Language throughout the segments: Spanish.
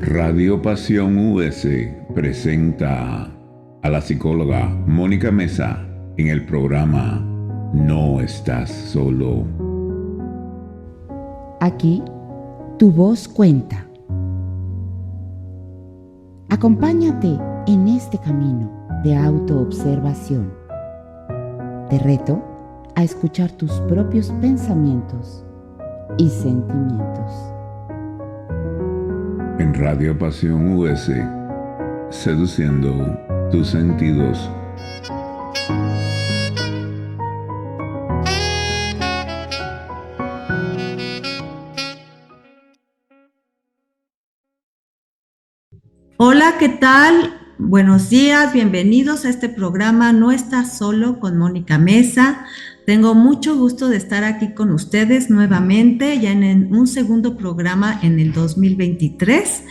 Radio Pasión US presenta a la psicóloga Mónica Mesa en el programa No Estás Solo. Aquí, tu voz cuenta. Acompáñate en este camino de autoobservación. Te reto a escuchar tus propios pensamientos y sentimientos. En Radio Pasión US, seduciendo tus sentidos. Hola, ¿qué tal? Buenos días, bienvenidos a este programa No Estás Solo con Mónica Mesa. Tengo mucho gusto de estar aquí con ustedes nuevamente, ya en un segundo programa en el 2023.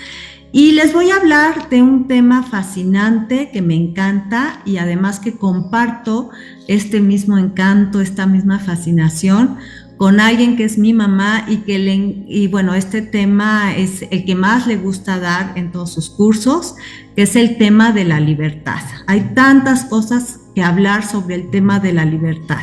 Y les voy a hablar de un tema fascinante que me encanta y además que comparto este mismo encanto, esta misma fascinación con alguien que es mi mamá y bueno, este tema es el que más le gusta dar en todos sus cursos, que es el tema de la libertad. Hay tantas cosas que hablar sobre el tema de la libertad.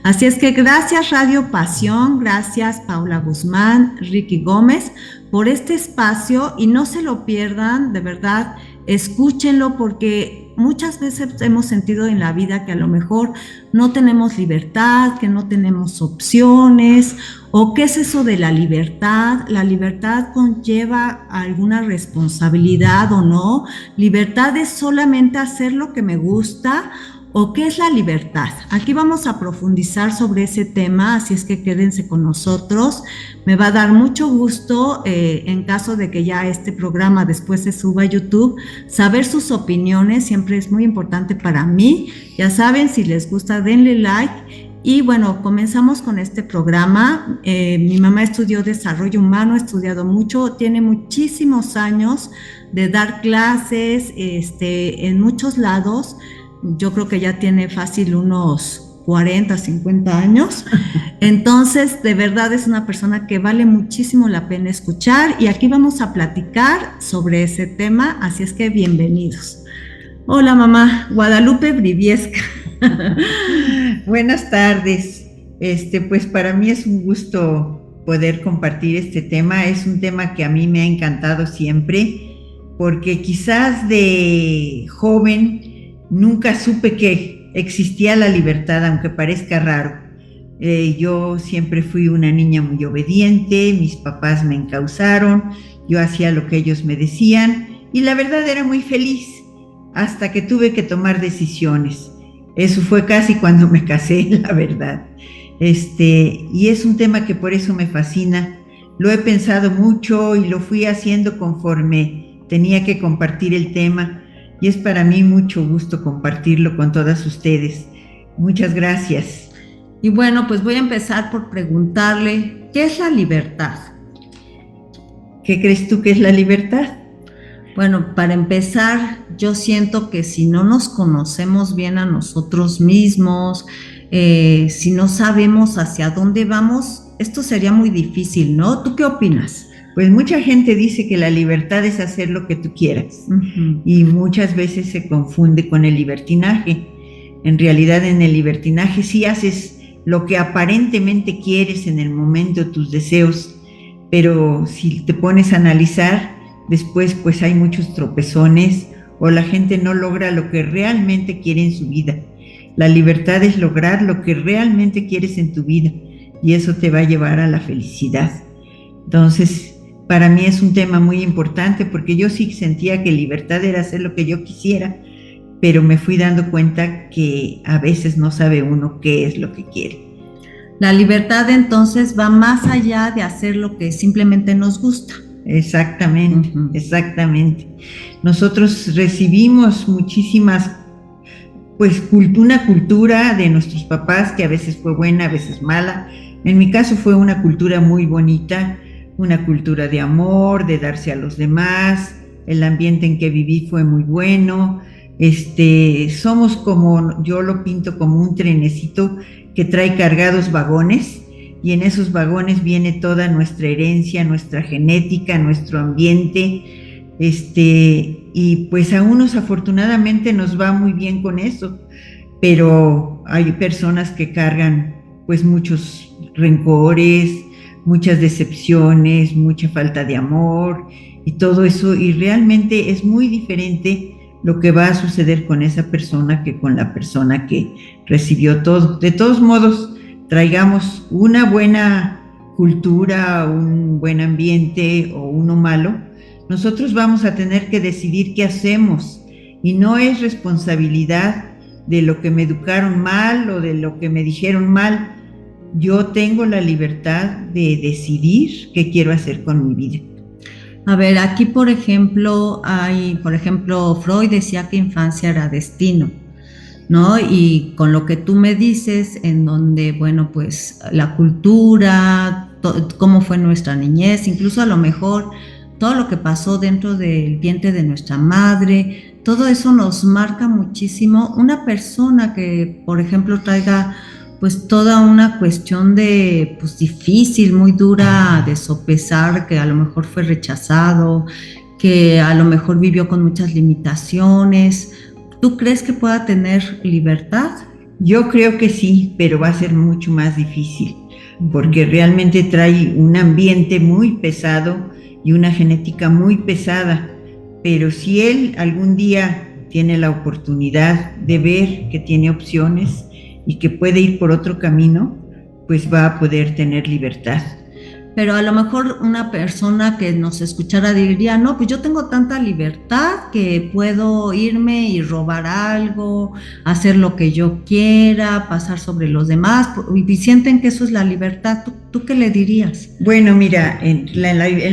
Así es que gracias Radio Pasión, gracias Paula Guzmán, Ricky Gómez por este espacio y no se lo pierdan, de verdad, escúchenlo porque muchas veces hemos sentido en la vida que a lo mejor no tenemos libertad, que no tenemos opciones, o qué es eso de la libertad. La libertad conlleva alguna responsabilidad o no. Libertad es solamente hacer lo que me gusta. ¿O qué es la libertad? Aquí vamos a profundizar sobre ese tema, así es que quédense con nosotros. Me va a dar mucho gusto, en caso de que ya este programa después se suba a YouTube, saber sus opiniones, siempre es muy importante para mí. Ya saben, si les gusta, denle like. Y bueno, comenzamos con este programa. Mi mamá estudió desarrollo humano, ha estudiado mucho, tiene muchísimos años de dar clases en muchos lados. Yo creo que ya tiene fácil unos 40, 50 años. Entonces, de verdad es una persona que vale muchísimo la pena escuchar y aquí vamos a platicar sobre ese tema, así es que bienvenidos. Hola mamá, Guadalupe Briviesca. Buenas tardes. Pues para mí es un gusto poder compartir este tema. Es un tema que a mí me ha encantado siempre, porque quizás de joven nunca supe que existía la libertad, aunque parezca raro. Yo siempre fui una niña muy obediente, mis papás me encausaron, yo hacía lo que ellos me decían y la verdad era muy feliz hasta que tuve que tomar decisiones. Eso fue casi cuando me casé, la verdad. Y es un tema que por eso me fascina. Lo he pensado mucho y lo fui haciendo conforme tenía que compartir el tema. Y es para mí mucho gusto compartirlo con todas ustedes. Muchas gracias. Y bueno, pues voy a empezar por preguntarle, ¿qué es la libertad? ¿Qué crees tú que es la libertad? Bueno, para empezar, yo siento que si no nos conocemos bien a nosotros mismos, si no sabemos hacia dónde vamos, esto sería muy difícil, ¿no? ¿Tú qué opinas? Pues mucha gente dice que la libertad es hacer lo que tú quieras, y muchas veces se confunde con el libertinaje. En realidad, en el libertinaje sí haces lo que aparentemente quieres en el momento, tus deseos, pero si te pones a analizar, después pues hay muchos tropezones o la gente no logra lo que realmente quiere en su vida. La libertad es lograr lo que realmente quieres en tu vida y eso te va a llevar a la felicidad. Entonces, para mí es un tema muy importante porque yo sí sentía que libertad era hacer lo que yo quisiera, pero me fui dando cuenta que a veces no sabe uno qué es lo que quiere. La libertad entonces va más allá de hacer lo que simplemente nos gusta. Exactamente, exactamente. Nosotros recibimos muchísimas, pues una cultura de nuestros papás que a veces fue buena, a veces mala. En mi caso fue una cultura muy bonita, una cultura de amor, de darse a los demás. El ambiente en que viví fue muy bueno. Somos como, yo lo pinto como un trenecito que trae cargados vagones y en esos vagones viene toda nuestra herencia, nuestra genética, nuestro ambiente, y pues a unos afortunadamente nos va muy bien con eso, pero hay personas que cargan pues muchos rencores, muchas decepciones, mucha falta de amor y todo eso, y realmente es muy diferente lo que va a suceder con esa persona que con la persona que recibió todo. De todos modos, traigamos una buena cultura, un buen ambiente o uno malo, nosotros vamos a tener que decidir qué hacemos, y no es responsabilidad de lo que me educaron mal o de lo que me dijeron mal. Yo tengo la libertad de decidir qué quiero hacer con mi vida. A ver, aquí por ejemplo, Freud decía que infancia era destino, ¿no? Y con lo que tú me dices, en donde, bueno, pues la cultura, cómo fue nuestra niñez, incluso a lo mejor todo lo que pasó dentro del vientre de nuestra madre, todo eso nos marca muchísimo. Una persona que, por ejemplo, traiga pues toda una cuestión de, pues difícil, muy dura de sopesar, que a lo mejor fue rechazado, que a lo mejor vivió con muchas limitaciones. ¿Tú crees que pueda tener libertad? Yo creo que sí, pero va a ser mucho más difícil, porque realmente trae un ambiente muy pesado y una genética muy pesada. Pero si él algún día tiene la oportunidad de ver que tiene opciones y que puede ir por otro camino, pues va a poder tener libertad. Pero a lo mejor una persona que nos escuchara diría, no, pues yo tengo tanta libertad que puedo irme y robar algo, hacer lo que yo quiera, pasar sobre los demás, y sienten que eso es la libertad. ¿Tú qué le dirías? Bueno, mira, en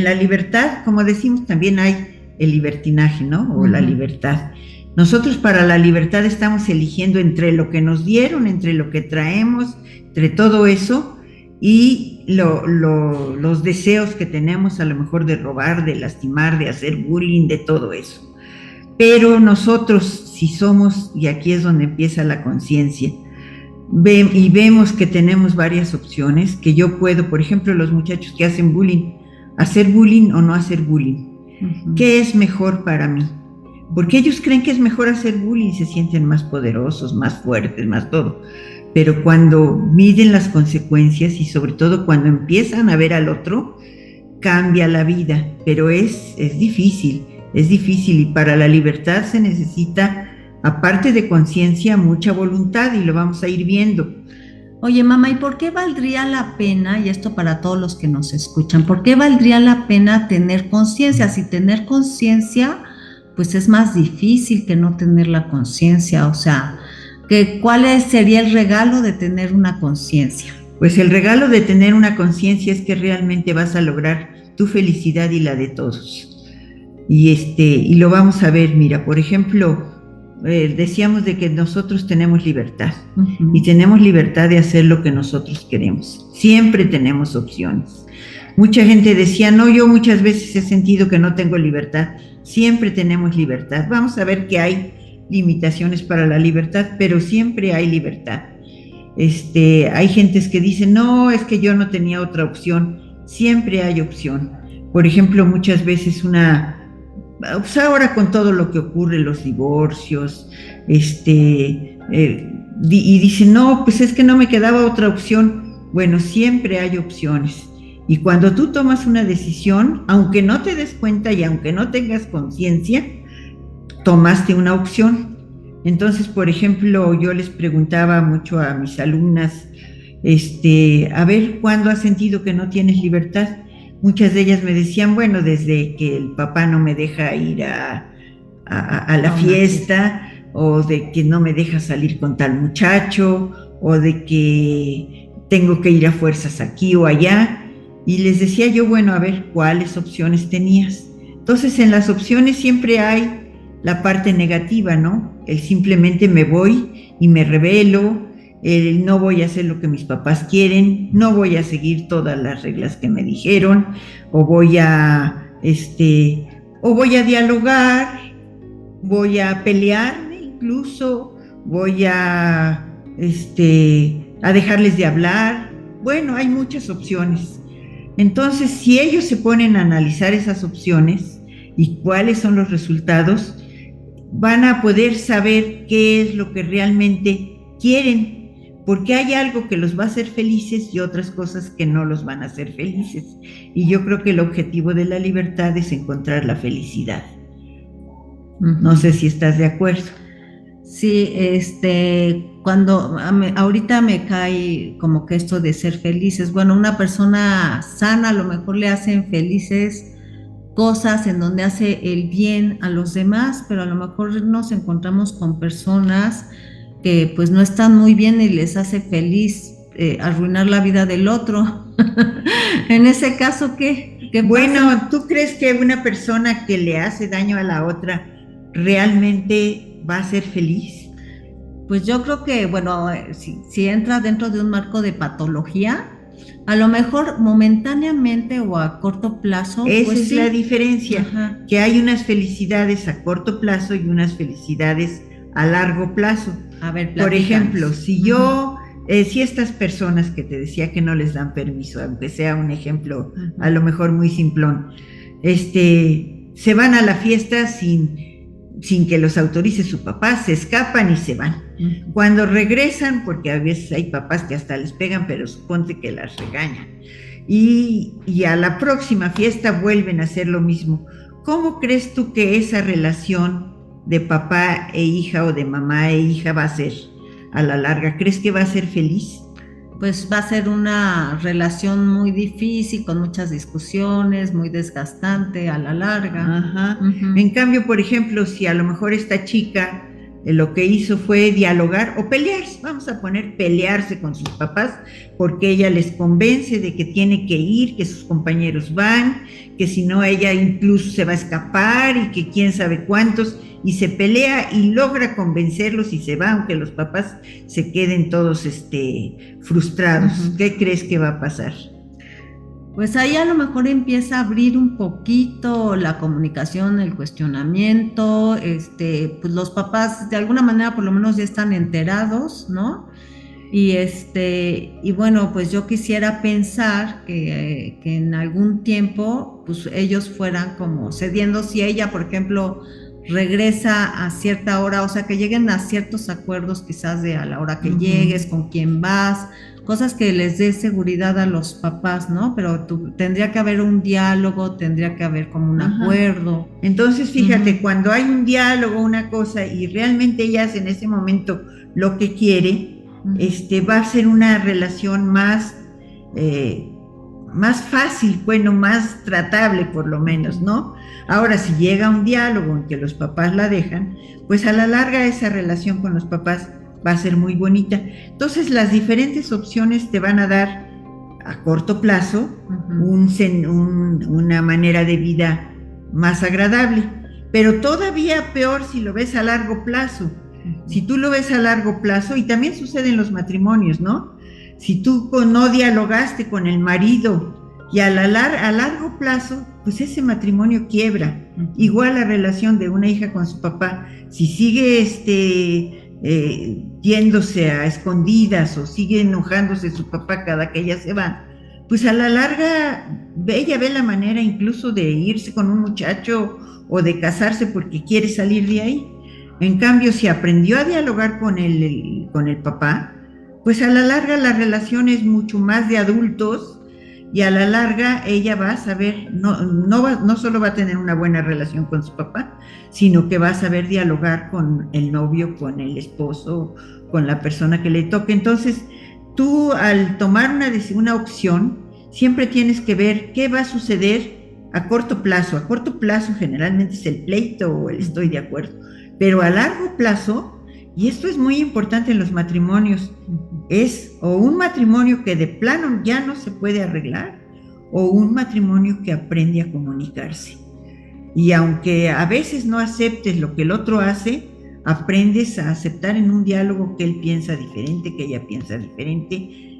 la libertad, como decimos, también hay el libertinaje, ¿no? O la libertad. Nosotros para la libertad estamos eligiendo entre lo que nos dieron, entre lo que traemos, entre todo eso, y los deseos que tenemos a lo mejor de robar, de lastimar, de hacer bullying, de todo eso. Pero nosotros, si somos, y aquí es donde empieza la conciencia, y vemos que tenemos varias opciones, que yo puedo, por ejemplo, los muchachos que hacen bullying, hacer bullying o no hacer bullying. ¿Qué es mejor para mí? Porque ellos creen que es mejor hacer bullying, se sienten más poderosos, más fuertes, más todo. Pero cuando miden las consecuencias y sobre todo cuando empiezan a ver al otro, cambia la vida. Pero es difícil, y para la libertad se necesita, aparte de conciencia, mucha voluntad, y lo vamos a ir viendo. Oye, mamá, ¿y por qué valdría la pena, y esto para todos los que nos escuchan, por qué valdría la pena tener conciencia? Si tener conciencia, pues es más difícil que no tener la conciencia. O sea, ¿cuál sería el regalo de tener una conciencia? Pues el regalo de tener una conciencia es que realmente vas a lograr tu felicidad y la de todos. Y lo vamos a ver, mira, por ejemplo, decíamos de que nosotros tenemos libertad, y tenemos libertad de hacer lo que nosotros queremos. Siempre tenemos opciones. Mucha gente decía, no, yo muchas veces he sentido que no tengo libertad. Siempre tenemos libertad. Vamos a ver que hay limitaciones para la libertad, pero siempre hay libertad. Hay gentes que dicen, no, es que yo no tenía otra opción. Siempre hay opción. Por ejemplo, muchas veces pues ahora con todo lo que ocurre, los divorcios, y dicen, no, pues es que no me quedaba otra opción. Bueno, siempre hay opciones. Y cuando tú tomas una decisión, aunque no te des cuenta y aunque no tengas conciencia, tomaste una opción. Entonces, por ejemplo, yo les preguntaba mucho a mis alumnas, a ver, ¿cuándo has sentido que no tienes libertad? Muchas de ellas me decían, bueno, desde que el papá no me deja ir a la fiesta, o de que no me deja salir con tal muchacho, o de que tengo que ir a fuerzas aquí o allá. Y les decía yo, bueno, a ver, ¿cuáles opciones tenías? Entonces, en las opciones siempre hay la parte negativa, ¿no? El simplemente me voy y me rebelo, no voy a hacer lo que mis papás quieren, no voy a seguir todas las reglas que me dijeron, o voy a dialogar, voy a pelearme incluso, voy a dejarles de hablar. Bueno, hay muchas opciones. Entonces, si ellos se ponen a analizar esas opciones, y cuáles son los resultados, van a poder saber qué es lo que realmente quieren, porque hay algo que los va a hacer felices y otras cosas que no los van a hacer felices. Y yo creo que el objetivo de la libertad es encontrar la felicidad. No sé si estás de acuerdo. Sí, cuando ahorita me cae como que esto de ser felices, bueno, una persona sana a lo mejor le hacen felices cosas en donde hace el bien a los demás, pero a lo mejor nos encontramos con personas que pues no están muy bien y les hace feliz arruinar la vida del otro. En ese caso, ¿qué pasa? Bueno, ¿tú crees que una persona que le hace daño a la otra realmente va a ser feliz? Pues yo creo que, bueno, si entra dentro de un marco de patología, a lo mejor momentáneamente o a corto plazo. Esa pues es sí. la diferencia, Ajá. que hay unas felicidades a corto plazo y unas felicidades a largo plazo. A ver, por platícanos. ejemplo, si yo, si estas personas que te decía que no les dan permiso, aunque sea un ejemplo a lo mejor muy simplón, se van a la fiesta sin que los autorice su papá, se escapan y se van. Cuando regresan, porque a veces hay papás que hasta les pegan, pero suponte que las regañan, y a la próxima fiesta vuelven a hacer lo mismo. ¿Cómo crees tú que esa relación de papá e hija o de mamá e hija va a ser a la larga? ¿Crees que va a ser feliz? Pues va a ser una relación muy difícil, con muchas discusiones, muy desgastante a la larga. Ajá. En cambio, por ejemplo, si a lo mejor esta chica lo que hizo fue dialogar o pelearse, vamos a poner pelearse con sus papás, porque ella les convence de que tiene que ir, que sus compañeros van, que si no ella incluso se va a escapar y que quién sabe cuántos, y se pelea y logra convencerlos y se va, aunque los papás se queden todos frustrados. ¿Qué crees que va a pasar? Pues ahí a lo mejor empieza a abrir un poquito la comunicación, el cuestionamiento, pues los papás de alguna manera por lo menos ya están enterados, ¿no? Y bueno, pues yo quisiera pensar que en algún tiempo, pues ellos fueran como cediendo, si ella, por ejemplo, regresa a cierta hora, o sea, que lleguen a ciertos acuerdos quizás de a la hora que llegues, con quién vas, cosas que les dé seguridad a los papás, ¿no? Pero tendría que haber un diálogo, tendría que haber como un acuerdo. Entonces, fíjate, cuando hay un diálogo, una cosa, y realmente ella hace en ese momento lo que quiere, va a ser una relación más fácil, bueno, más tratable por lo menos, ¿no? Ahora, si llega un diálogo en que los papás la dejan, pues a la larga esa relación con los papás va a ser muy bonita. Entonces, las diferentes opciones te van a dar a corto plazo una manera de vida más agradable, pero todavía peor si lo ves a largo plazo. Si tú lo ves a largo plazo, y también sucede en los matrimonios, ¿no? Si tú no dialogaste con el marido y a largo plazo, pues ese matrimonio quiebra. Igual la relación de una hija con su papá, si sigue yéndose a escondidas o sigue enojándose su papá cada que ella se va, pues a la larga ella ve la manera incluso de irse con un muchacho o de casarse porque quiere salir de ahí. En cambio, si aprendió a dialogar con el papá, pues a la larga la relación es mucho más de adultos, y a la larga ella va a saber, no solo va a tener una buena relación con su papá, sino que va a saber dialogar con el novio, con el esposo, con la persona que le toque. Entonces, tú al tomar una opción, siempre tienes que ver qué va a suceder a corto plazo. A corto plazo generalmente es el pleito o el estoy de acuerdo, pero a largo plazo, y esto es muy importante en los matrimonios, es o un matrimonio que de plano ya no se puede arreglar, o un matrimonio que aprende a comunicarse. Y aunque a veces no aceptes lo que el otro hace, aprendes a aceptar en un diálogo que él piensa diferente, que ella piensa diferente,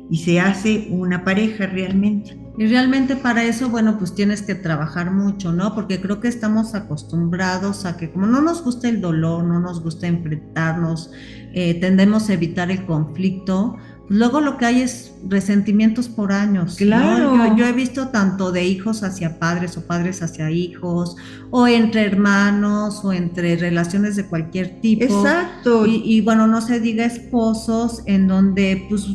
y se hace una pareja realmente. Y realmente para eso, bueno, pues tienes que trabajar mucho, ¿no? Porque creo que estamos acostumbrados a que como no nos gusta el dolor, no nos gusta enfrentarnos, tendemos a evitar el conflicto, luego lo que hay es resentimientos por años. Claro. ¿No? Yo he visto tanto de hijos hacia padres o padres hacia hijos, o entre hermanos, o entre relaciones de cualquier tipo. Exacto. Y bueno, no se diga esposos en donde pues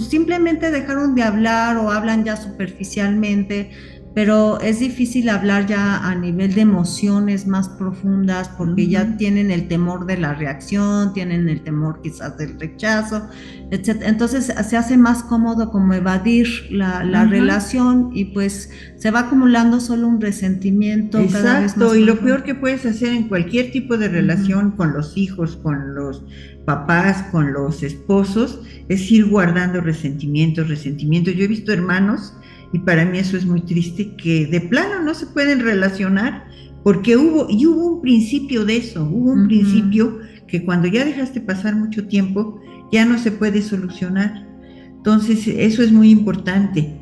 simplemente dejaron de hablar o hablan ya superficialmente, pero es difícil hablar ya a nivel de emociones más profundas porque ya tienen el temor de la reacción, tienen el temor quizás del rechazo, etc. Entonces se hace más cómodo como evadir la relación y pues se va acumulando solo un resentimiento. Exacto, cada vez más y lo profundo. peor que puedes hacer en cualquier tipo de relación con los hijos, con los papás, con los esposos, es ir guardando resentimientos. Yo he visto hermanos, y para mí eso es muy triste, que de plano no se pueden relacionar porque hubo un principio de eso, hubo un principio que cuando ya dejaste pasar mucho tiempo ya no se puede solucionar. Entonces eso es muy importante.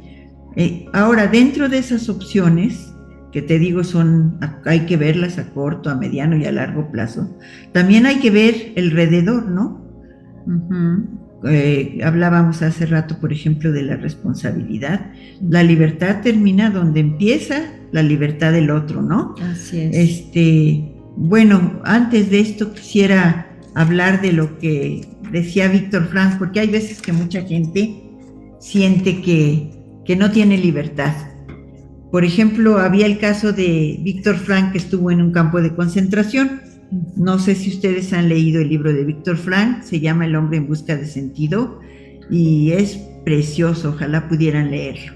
Ahora, dentro de esas opciones, que te digo hay que verlas a corto, a mediano y a largo plazo, también hay que ver el alrededor, ¿no? Hablábamos hace rato, por ejemplo, de la responsabilidad. La libertad termina donde empieza la libertad del otro, ¿no? Así es. Bueno, antes de esto quisiera hablar de lo que decía Víctor Frank, porque hay veces que mucha gente siente que no tiene libertad. Por ejemplo, había el caso de Víctor Frank, que estuvo en un campo de concentración. No sé si ustedes han leído el libro de Víctor Frank, se llama El hombre en busca de sentido, y es precioso, ojalá pudieran leerlo.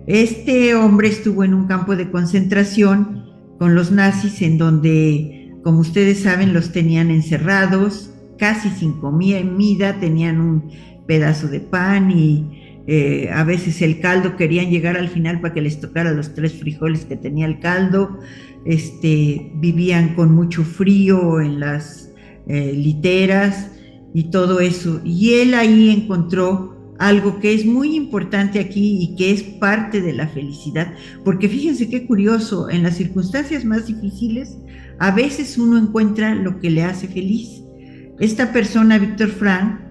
Este hombre estuvo en un campo de concentración con los nazis, en donde, como ustedes saben, los tenían encerrados, casi sin comida, tenían un pedazo de pan y a veces el caldo, querían llegar al final para que les tocara los 3 frijoles que tenía el caldo. Vivían con mucho frío en las literas y todo eso. Y él ahí encontró algo que es muy importante aquí y que es parte de la felicidad, porque fíjense qué curioso, en las circunstancias más difíciles, a veces uno encuentra lo que le hace feliz. Esta persona, Víctor Frank,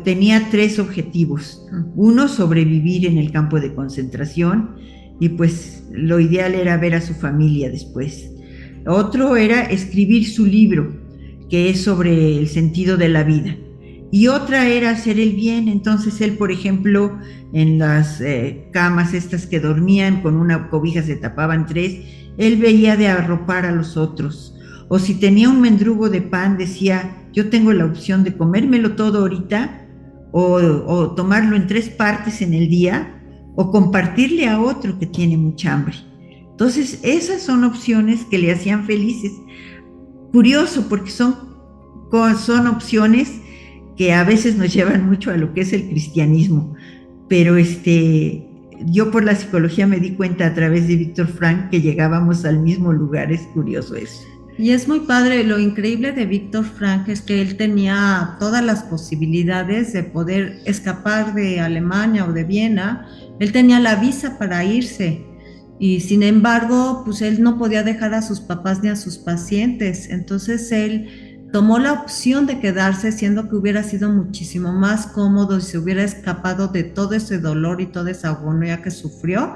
tenía 3 objetivos. Uno, sobrevivir en el campo de concentración, y pues lo ideal era ver a su familia después. Otro era escribir su libro, que es sobre el sentido de la vida. Y otra era hacer el bien. Entonces él, por ejemplo, en las camas estas que dormían, con una cobija se tapaban 3, él veía de arropar a los otros. O si tenía un mendrugo de pan, decía, yo tengo la opción de comérmelo todo ahorita, o tomarlo en 3 partes en el día, o compartirle a otro que tiene mucha hambre. Entonces, esas son opciones que le hacían felices. Curioso, porque son opciones que a veces nos llevan mucho a lo que es el cristianismo, pero yo por la psicología me di cuenta a través de Víctor Frank que llegábamos al mismo lugar. Es curioso eso. Y es muy padre, lo increíble de Víctor Frank es que él tenía todas las posibilidades de poder escapar de Alemania o de Viena. Él tenía la visa para irse y sin embargo, pues él no podía dejar a sus papás ni a sus pacientes. Entonces él tomó la opción de quedarse, siendo que hubiera sido muchísimo más cómodo y se hubiera escapado de todo ese dolor y toda esa agonía que sufrió,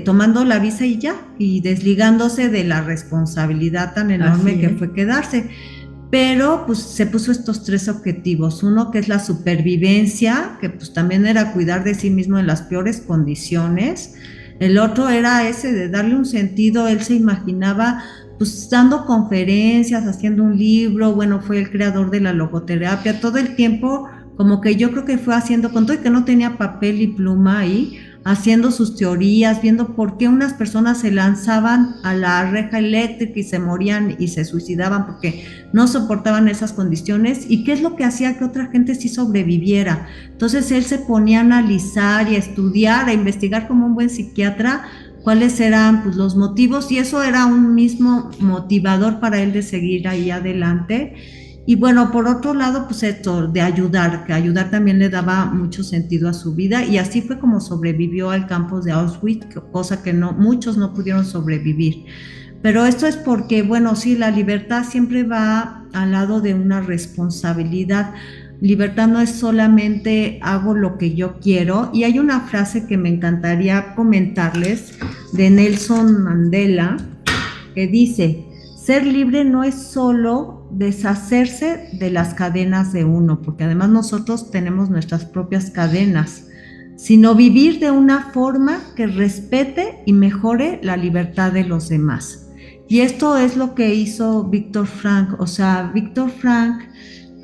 tomando la visa y ya, y desligándose de la responsabilidad tan enorme que fue quedarse. Pero pues se puso estos 3 objetivos. Uno, que es la supervivencia, que pues también era cuidar de sí mismo en las peores condiciones. El otro era ese de darle un sentido. Él se imaginaba pues dando conferencias, haciendo un libro. Bueno, fue el creador de la logoterapia. Todo el tiempo como que yo creo que fue haciendo, con todo y que no tenía papel y pluma ahí, haciendo sus teorías, viendo por qué unas personas se lanzaban a la reja eléctrica y se morían y se suicidaban porque no soportaban esas condiciones, y qué es lo que hacía que otra gente sí sobreviviera. Entonces él se ponía a analizar y a estudiar, a investigar como un buen psiquiatra cuáles eran pues los motivos, y eso era un mismo motivador para él de seguir ahí adelante. Y bueno, por otro lado, pues esto de ayudar, que ayudar también le daba mucho sentido a su vida, y así fue como sobrevivió al campo de Auschwitz, cosa que muchos no pudieron sobrevivir. Pero esto es porque, bueno, sí, la libertad siempre va al lado de una responsabilidad. libertad no es solamente hago lo que yo quiero. Y hay una frase que me encantaría comentarles de Nelson Mandela, que dice: ser libre no es solo deshacerse de las cadenas de uno, porque además nosotros tenemos nuestras propias cadenas, sino vivir de una forma que respete y mejore la libertad de los demás. Y esto es lo que hizo Víctor Frank. O sea, Víctor Frank,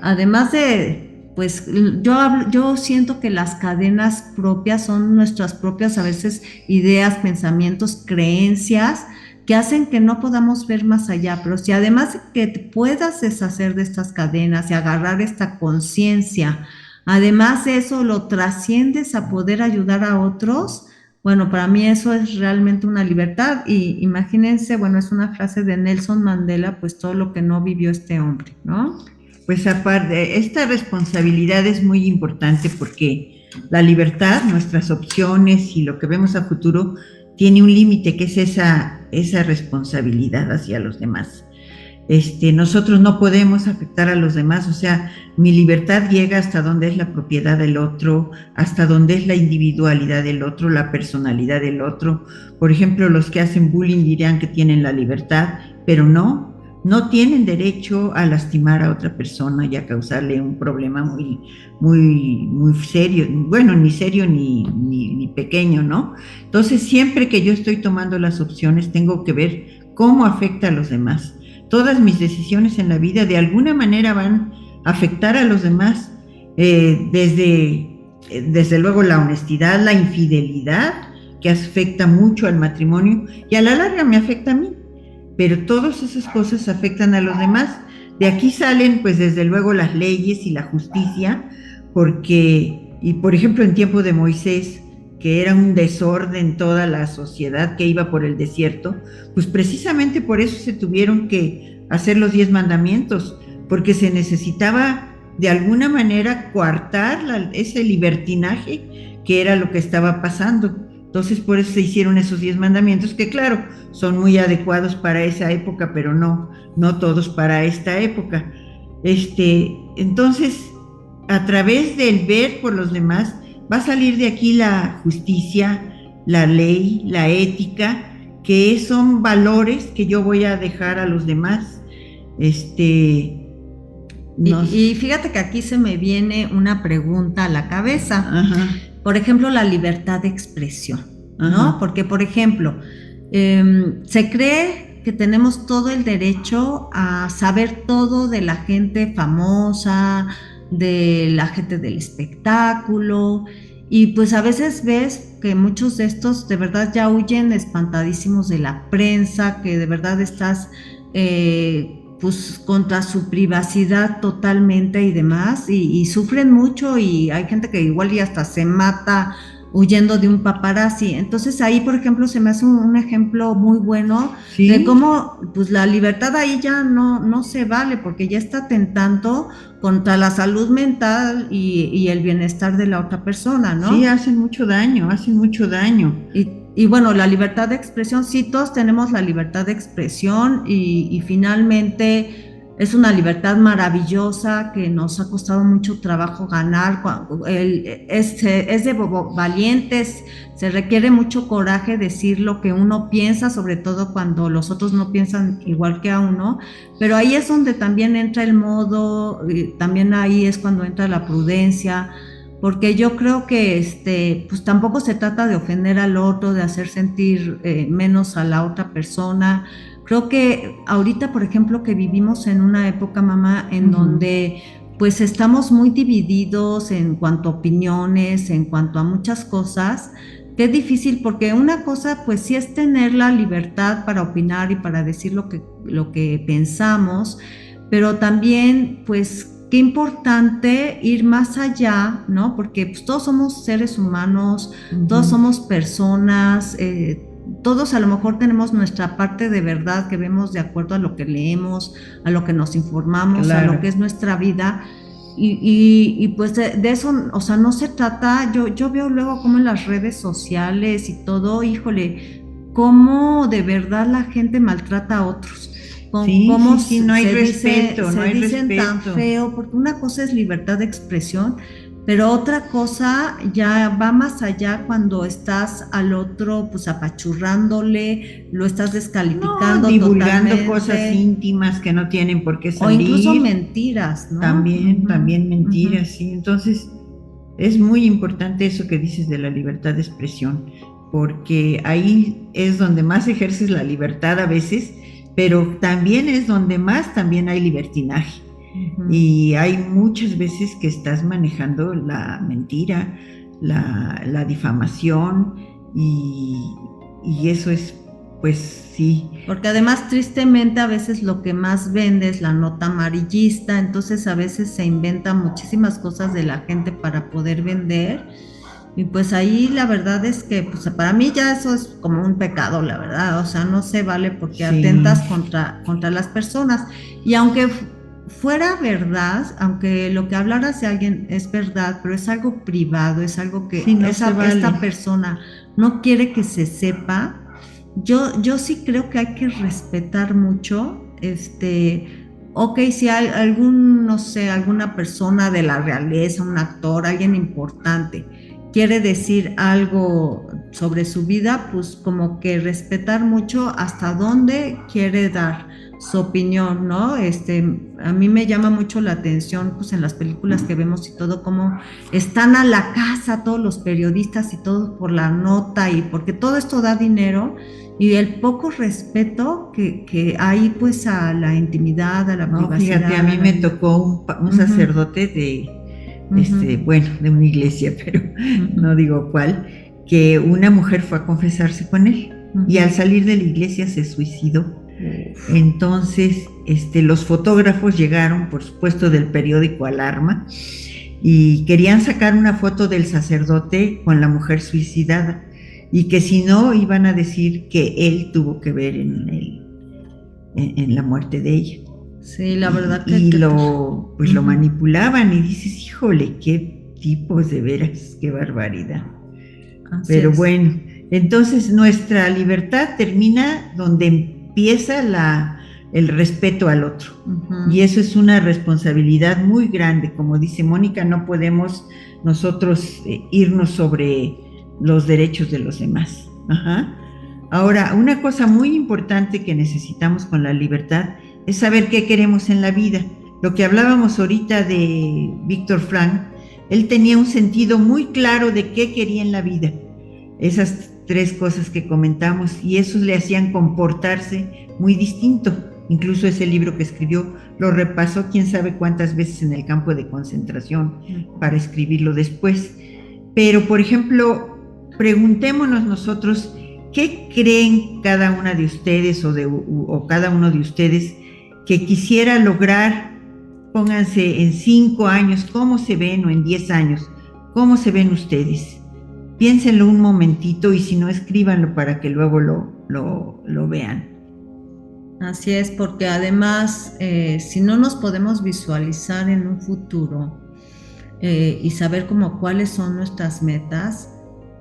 además de, pues yo siento que las cadenas propias son nuestras propias, a veces, ideas, pensamientos, creencias, que hacen que no podamos ver más allá. Pero si además que te puedas deshacer de estas cadenas y agarrar esta conciencia, además de eso lo trasciendes a poder ayudar a otros, bueno, para mí eso es realmente una libertad. Y imagínense, bueno, es una frase de Nelson Mandela, pues todo lo que no vivió este hombre, ¿no? Pues aparte, esta responsabilidad es muy importante porque la libertad, nuestras opciones y lo que vemos a futuro tiene un límite, que es esa responsabilidad hacia los demás. Nosotros no podemos afectar a los demás, o sea, mi libertad llega hasta donde es la propiedad del otro, hasta donde es la individualidad del otro, la personalidad del otro. Por ejemplo, los que hacen bullying dirán que tienen la libertad, pero no tienen derecho a lastimar a otra persona y a causarle un problema muy, muy, muy serio, bueno, ni serio ni pequeño, ¿no? Entonces, siempre que yo estoy tomando las opciones, tengo que ver cómo afecta a los demás. Todas mis decisiones en la vida de alguna manera van a afectar a los demás, desde luego la honestidad, la infidelidad, que afecta mucho al matrimonio y a la larga me afecta a mí, pero todas esas cosas afectan a los demás. De aquí salen, pues desde luego, las leyes y la justicia, porque, y por ejemplo en tiempo de Moisés, que era un desorden toda la sociedad que iba por el desierto, pues precisamente por eso se tuvieron que hacer los 10 mandamientos, porque se necesitaba de alguna manera coartar ese libertinaje que era lo que estaba pasando. Entonces por eso se hicieron esos 10 mandamientos, que claro, son muy adecuados para esa época, pero no todos para esta época. Entonces, a través del ver por los demás, va a salir de aquí la justicia, la ley, la ética, que son valores que yo voy a dejar a los demás. Y fíjate que aquí se me viene una pregunta a la cabeza. Ajá. Por ejemplo, la libertad de expresión, ¿no? Ajá. Porque, por ejemplo, se cree que tenemos todo el derecho a saber todo de la gente famosa, de la gente del espectáculo, y pues a veces ves que muchos de estos de verdad ya huyen espantadísimos de la prensa, que de verdad estás pues contra su privacidad totalmente y demás, y sufren mucho, y hay gente que igual y hasta se mata huyendo de un paparazzi. Entonces ahí, por ejemplo, se me hace un ejemplo muy bueno, ¿sí?, de cómo pues la libertad ahí ya no se vale, porque ya está atentando contra la salud mental y el bienestar de la otra persona, ¿no? Sí, hacen mucho daño. Y bueno, la libertad de expresión, sí, todos tenemos la libertad de expresión, y finalmente es una libertad maravillosa que nos ha costado mucho trabajo ganar. Es de valientes, se requiere mucho coraje decir lo que uno piensa, sobre todo cuando los otros no piensan igual que a uno, pero ahí es donde también entra el modo, también ahí es cuando entra la prudencia, porque yo creo que pues tampoco se trata de ofender al otro, de hacer sentir menos a la otra persona. Creo que ahorita, por ejemplo, que vivimos en una época, mamá, en donde pues estamos muy divididos en cuanto a opiniones, en cuanto a muchas cosas, que es difícil, porque una cosa pues sí es tener la libertad para opinar y para decir lo que pensamos, pero también pues qué importante ir más allá, ¿no? Porque pues todos somos seres humanos, todos somos personas, todos a lo mejor tenemos nuestra parte de verdad que vemos de acuerdo a lo que leemos, a lo que nos informamos, claro, a lo que es nuestra vida, y pues de eso, o sea, no se trata. Yo veo luego como en las redes sociales y todo, híjole, cómo de verdad la gente maltrata a otros. cómo sí, no hay respeto, no hay dicen tan respeto. feo, porque una cosa es libertad de expresión, pero otra cosa ya va más allá cuando estás al otro pues apachurrándole, lo estás No, descalificando divulgando totalmente, cosas íntimas que no tienen por qué o incluso salir. mentiras, ¿no? También mentiras, Ujú. sí. Entonces, es muy importante eso que dices de la libertad de expresión, porque ahí es donde más ejerces la libertad a veces, pero también es donde más también hay libertinaje. Ujú. Y hay muchas veces que estás manejando la mentira, la difamación, y eso es, pues sí, Porque además, tristemente, a veces lo que más vende es la nota amarillista, entonces a veces se inventan muchísimas cosas de la gente para poder vender. Y pues ahí la verdad es que pues para mí ya eso es como un pecado, la verdad. O sea, no se vale porque sí, atentas contra las personas. Y aunque fuera verdad, aunque lo que hablaras de alguien es verdad, pero es algo privado, es algo sí, que no se esta vale. persona no quiere que se sepa. Yo sí creo que hay que respetar mucho, ok, si hay algún, no sé, alguna persona de la realeza, un actor, alguien importante, quiere decir algo sobre su vida, pues como que respetar mucho hasta dónde quiere dar su opinión, ¿no? A mí me llama mucho la atención, pues en las películas que vemos y todo, cómo están a la casa todos los periodistas y todo por la nota y porque todo esto da dinero y el poco respeto que hay pues a la intimidad, a la No, fíjate, a privacidad, mí me tocó un Ujú, sacerdote de, ujú, bueno, de una iglesia, pero no ujú, digo cuál, que una mujer fue a confesarse con él y ujú. al salir de la iglesia se suicidó. Uf. Entonces, los fotógrafos llegaron, por supuesto, del periódico Alarma y querían sacar una foto del sacerdote con la mujer suicidada y que si no iban a decir que él tuvo que ver en la muerte de ella. Sí, la Y, verdad y que pues lo ujú. manipulaban y dices, híjole, qué tipos de veras, qué barbaridad. Así Pero es. bueno, entonces nuestra libertad termina donde empieza el respeto al otro. Y Ujú. eso es una responsabilidad muy grande. Como dice Mónica, no podemos nosotros irnos sobre los derechos de los demás. Ajá. Ahora, una cosa muy importante que necesitamos con la libertad es saber qué queremos en la vida. Lo que hablábamos ahorita de Víctor Frank, él tenía un sentido muy claro de qué quería en la vida. Esas tres cosas que comentamos y esos le hacían comportarse muy distinto. Incluso ese libro que escribió lo repasó quién sabe cuántas veces en el campo de concentración para escribirlo después. Pero, por ejemplo, preguntémonos nosotros, ¿qué creen cada una de ustedes o cada uno de ustedes que quisiera lograr? Pónganse en 5 años, ¿cómo se ven? O en 10 años, ¿cómo se ven ustedes? Piénsenlo un momentito y si no, escríbanlo para que luego lo vean. Así es, porque además, si no nos podemos visualizar en un futuro y saber como cuáles son nuestras metas,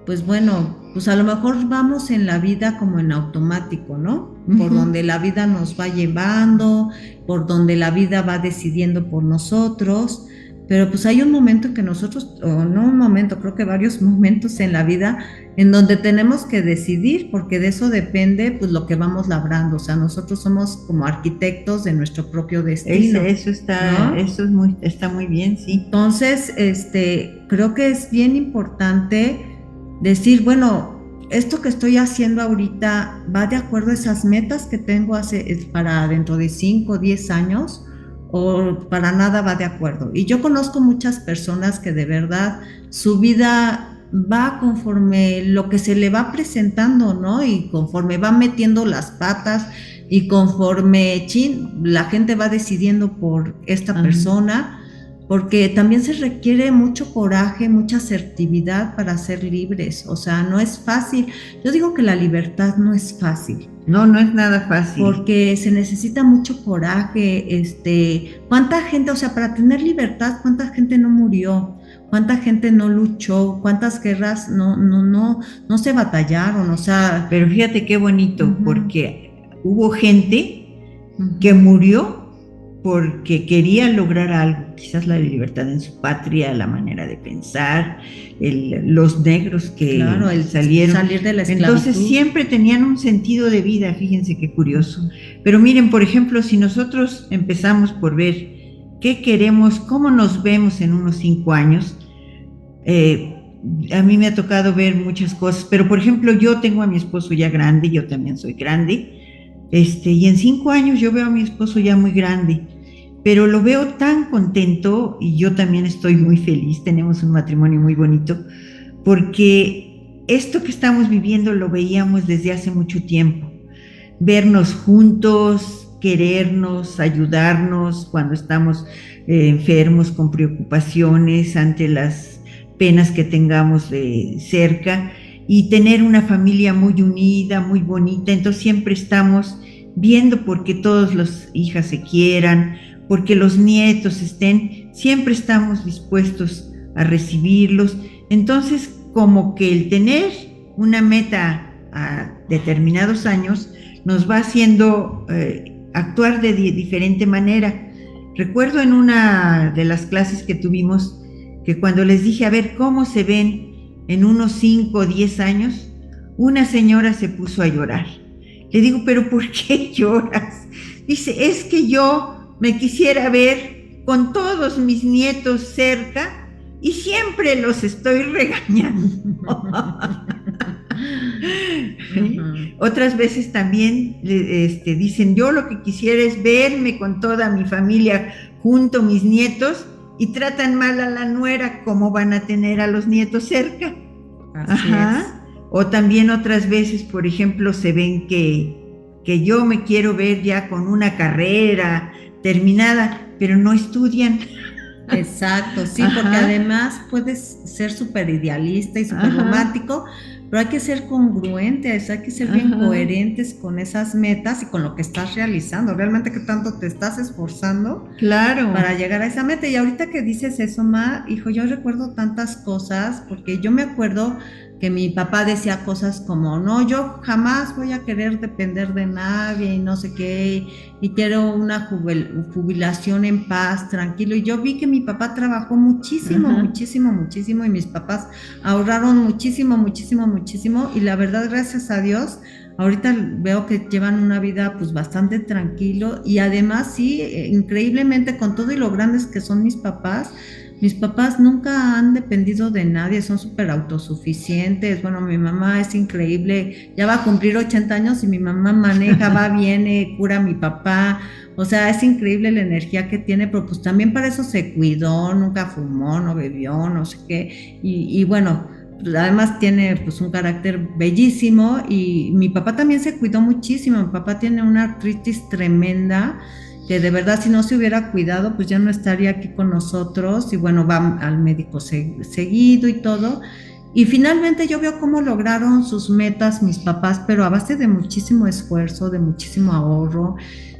pues bueno, pues a lo mejor vamos en la vida como en automático, ¿no? Por donde la vida nos va llevando, por donde la vida va decidiendo por nosotros, pero pues hay un momento en que nosotros, o no un momento, creo que varios momentos en la vida en donde tenemos que decidir, porque de eso depende pues lo que vamos labrando, o sea, nosotros somos como arquitectos de nuestro propio destino, ¿no? Está muy bien, sí. Entonces, creo que es bien importante decir, bueno, esto que estoy haciendo ahorita va de acuerdo a esas metas que tengo para dentro de 5 o 10 años o para nada va de acuerdo. Y yo conozco muchas personas que de verdad su vida va conforme lo que se le va presentando, ¿no? Y conforme va metiendo las patas y conforme la gente va decidiendo por esta Ajá. persona porque también se requiere mucho coraje, mucha asertividad para ser libres, o sea, no es fácil. Yo digo que la libertad no es fácil, No, no es nada fácil. porque se necesita mucho coraje, cuánta gente, o sea, para tener libertad, cuánta gente no murió, cuánta gente no luchó, cuántas guerras no se batallaron, o sea, Pero fíjate qué bonito, uh-huh, porque hubo gente que murió porque quería lograr algo, quizás la libertad en su patria, la manera de pensar, los negros que claro, salieron. Salir de la esclavitud. Entonces siempre tenían un sentido de vida, fíjense qué curioso. Pero miren, por ejemplo, si nosotros empezamos por ver qué queremos, cómo nos vemos en unos 5 años, a mí me ha tocado ver muchas cosas, pero por ejemplo, yo tengo a mi esposo ya grande, yo también soy grande, y en 5 años yo veo a mi esposo ya muy grande, pero lo veo tan contento y yo también estoy muy feliz, tenemos un matrimonio muy bonito, porque esto que estamos viviendo lo veíamos desde hace mucho tiempo, vernos juntos, querernos, ayudarnos cuando estamos enfermos, con preocupaciones, ante las penas que tengamos cerca, y tener una familia muy unida, muy bonita. Entonces siempre estamos viendo porque todas las hijas se quieran, porque los nietos estén, siempre estamos dispuestos a recibirlos. Entonces, como que el tener una meta a determinados años nos va haciendo actuar de diferente manera. Recuerdo en una de las clases que tuvimos que cuando les dije, a ver, ¿cómo se ven en unos 5 o 10 años? Una señora se puso a llorar. Le digo, ¿pero por qué lloras? Dice, es que yo me quisiera ver con todos mis nietos cerca y siempre los estoy regañando. Otras veces también dicen, yo lo que quisiera es verme con toda mi familia junto, mis nietos, y tratan mal a la nuera, ¿cómo van a tener a los nietos cerca? Así es. O también otras veces, por ejemplo, se ven que yo me quiero ver ya con una carrera terminada, pero no estudian. Exacto, sí, porque además puedes ser súper idealista y súper romántico, pero hay que ser congruentes, hay que ser bien coherentes con esas metas y con lo que estás realizando. Realmente, ¿qué tanto te estás esforzando para llegar a esa meta? Y ahorita que dices eso, Ma, hijo, yo recuerdo tantas cosas, porque yo me acuerdo que mi papá decía cosas como, no, yo jamás voy a querer depender de nadie y no sé qué, y quiero una jubilación en paz, tranquilo. Y yo vi que mi papá trabajó muchísimo, muchísimo, y mis papás ahorraron muchísimo, y la verdad, gracias a Dios, ahorita veo que llevan una vida pues bastante tranquilo, y además sí, increíblemente, con todo y lo grandes que son mis papás nunca han dependido de nadie, son súper autosuficientes. Bueno, mi mamá es increíble, ya va a cumplir 80 años y mi mamá maneja, va, viene, cura a mi papá. O sea, es increíble la energía que tiene, pero pues también para eso se cuidó, nunca fumó, no bebió, no sé qué. Y bueno, además tiene pues un carácter bellísimo, y mi papá también se cuidó muchísimo. Mi papá tiene una artritis tremenda, que de verdad si no se hubiera cuidado pues ya no estaría aquí con nosotros, y bueno, va al médico seguido y todo, y finalmente yo veo cómo lograron sus metas mis papás, pero a base de muchísimo esfuerzo, de muchísimo ahorro,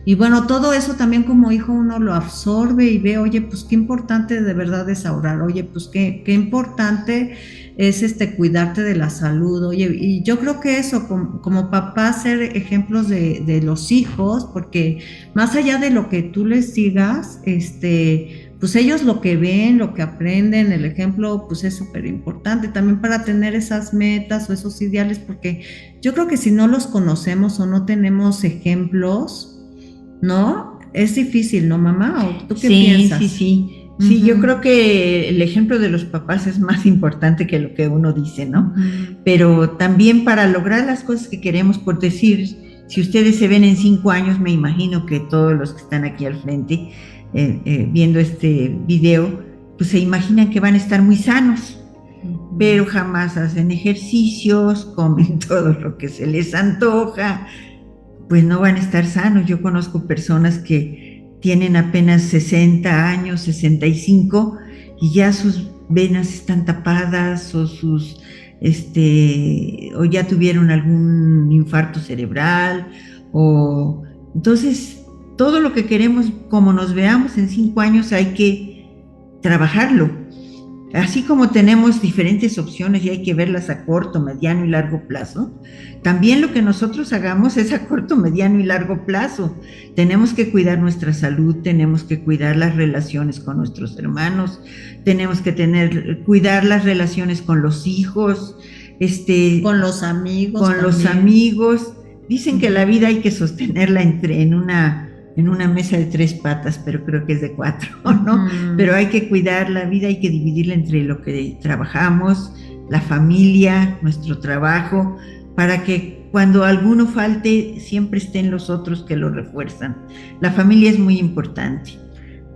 y bueno, todo eso también como hijo uno lo absorbe y ve, oye, pues qué importante de verdad es ahorrar, oye, pues qué importante es cuidarte de la salud, oye, y yo creo que eso, como papá, ser ejemplos de los hijos, porque más allá de lo que tú les digas, pues ellos lo que ven, lo que aprenden, el ejemplo, pues es súper importante también para tener esas metas o esos ideales, porque yo creo que si no los conocemos o no tenemos ejemplos, ¿no? Es difícil, ¿no, mamá? ¿O tú qué piensas? Sí, yo creo que el ejemplo de los papás es más importante que lo que uno dice, ¿no? Pero también para lograr las cosas que queremos, por decir, si ustedes se ven en 5 años, me imagino que todos los que están aquí al frente viendo este video, pues se imaginan que van a estar muy sanos, pero jamás hacen ejercicios, comen todo lo que se les antoja, pues no van a estar sanos. Yo conozco personas que tienen apenas 60 años, 65, y ya sus venas están tapadas, o o ya tuvieron algún infarto cerebral, entonces todo lo que queremos, como nos veamos en 5 años, hay que trabajarlo. así como tenemos diferentes opciones y hay que verlas a corto, mediano y largo plazo, también lo que nosotros hagamos es a corto, mediano y largo plazo. Tenemos que cuidar nuestra salud, tenemos que cuidar las relaciones con nuestros hermanos, tenemos que cuidar las relaciones con los hijos, con los amigos. Con los amigos. Dicen que la vida hay que sostenerla en una mesa de 3 patas, pero creo que es de 4, ¿no? Pero hay que cuidar la vida, hay que dividirla entre lo que trabajamos, la familia, nuestro trabajo, para que cuando alguno falte, siempre estén los otros que lo refuerzan. La familia es muy importante.